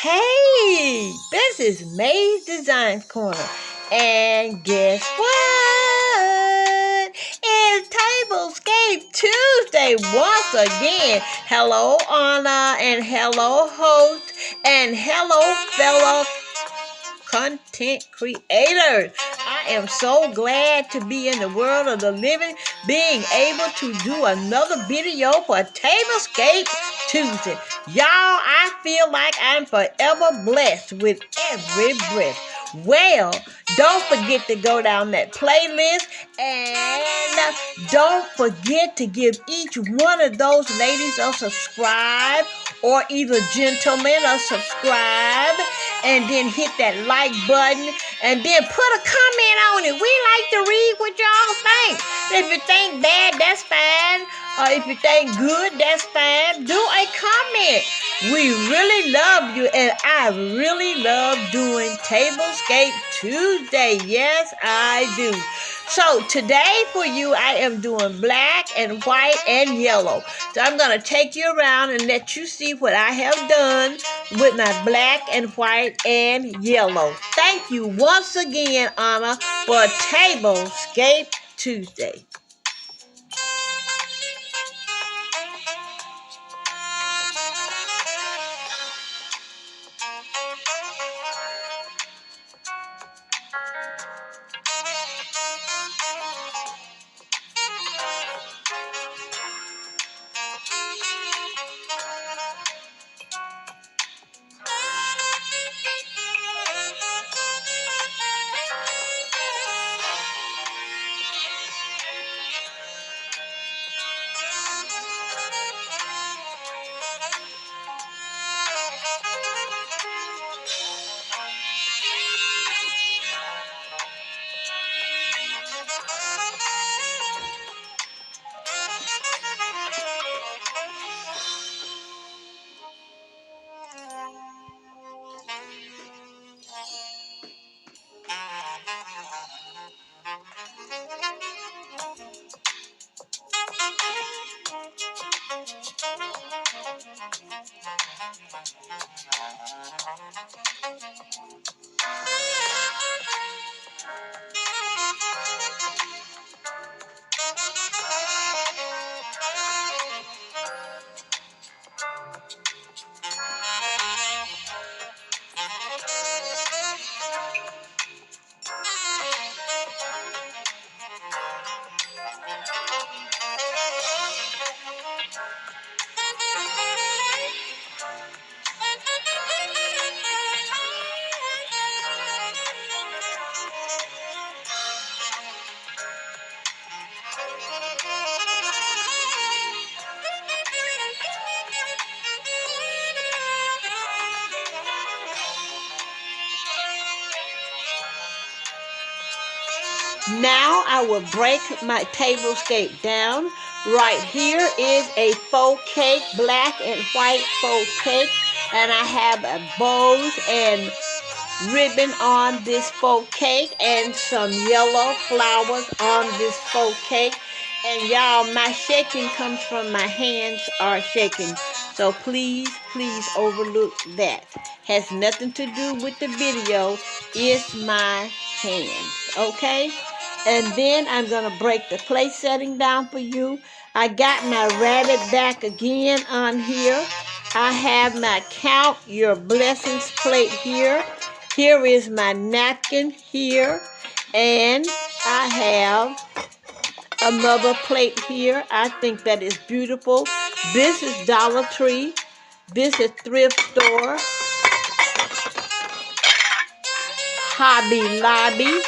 Hey, this is May's Design Corner. And guess what? It's Tablescape Tuesday once again. Hello, Anna, and hello, host, and hello, fellow content creators. I am so glad to be in the world of the living, being able to do another video for Tablescape Tuesday. Y'all, I feel like I'm forever blessed with every breath. Well, don't forget to go down that playlist and don't forget to give each one of those ladies a subscribe or either gentlemen a subscribe and then hit that like button and then put a comment on it. We like to read what y'all think. If you think bad, that's fine. If you think good, that's fine. Do a comment. We really love you, and I really love doing Tablescape Tuesday. Yes, I do. So today for you, I am doing black and white and yellow. So I'm going to take you around and let you see what I have done with my black and white and yellow. Thank you once again, Anna, for Tablescape Tuesday. Now I will break my tablescape down. Right here is a faux cake, black and white faux cake, and I have a bows and ribbon on this faux cake and some yellow flowers on this faux cake. And y'all, my shaking comes from my hands are shaking. So please overlook that. Has nothing to do with the video. It's my hands. Okay? And then I'm going to break the place setting down for you. I got my rabbit back again on here. I have my count your blessings plate here. Here is my napkin here. And I have another plate here. I think that is beautiful. This is Dollar Tree. This is Thrift Store. Hobby Lobby.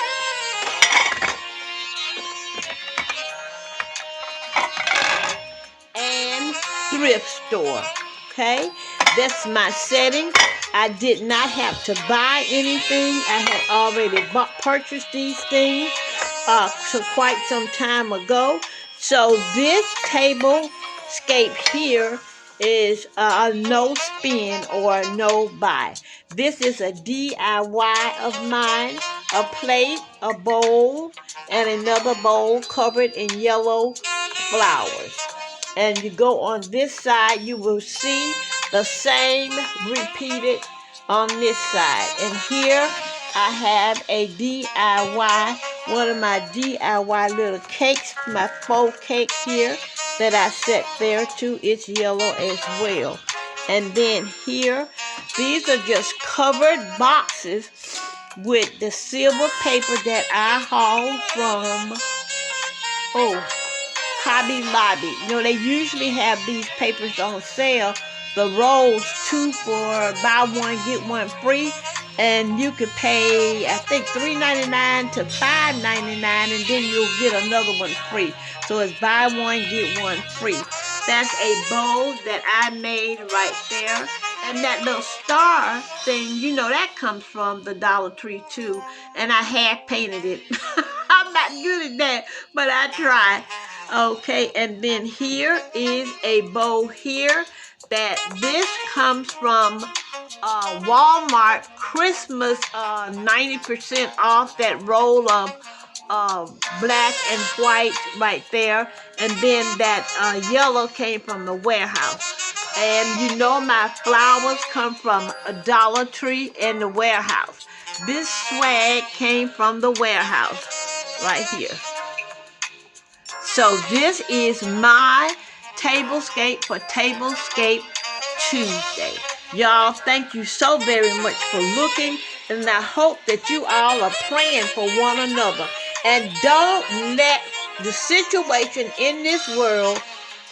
And Thrift Store. Okay? That's my setting. I did not have to buy anything. I had already purchased these things quite some time ago. So this tablescape here is a no spin or no buy. This is a DIY of mine. A plate, a bowl, and another bowl covered in yellow flowers. And you go on this side, you will see the same repeated on this side. And here I have a DIY, one of my DIY little cakes, my faux cake here that I set there too. It's yellow as well. And then here, these are just covered boxes with the silver paper that I hauled from, Hobby Lobby. You know, they usually have these papers on sale. The rolls, 2 for buy one, get one free. And you could pay, I think, $3.99 to $5.99, and then you'll get another one free. So it's buy one, get one free. That's a bowl that I made right there. And that little star thing, you know, that comes from the Dollar Tree too. And I half painted it. I'm not good at that, but I try. Okay, and then here is a bow here that this comes from Walmart Christmas 90% off, that roll of black and white right there. And then that yellow came from the warehouse. And you know my flowers come from a Dollar Tree and the warehouse. This swag came from the warehouse right here. So this is my tablescape for Tablescape Tuesday. Y'all, thank you so very much for looking, and I hope that you all are praying for one another. And don't let the situation in this world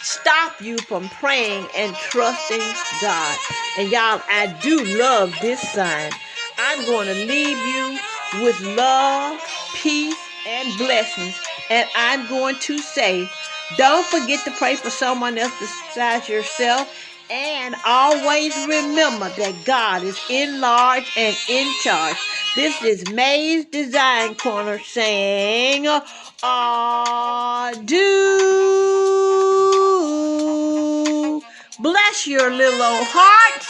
stop you from praying and trusting God. And y'all, I do love this sign. I'm going to leave you with love, peace, and blessings. And I'm going to say, don't forget to pray for someone else besides yourself. And always remember that God is in large and in charge. This is May's Design Corner saying, adieu. Bless your little old heart.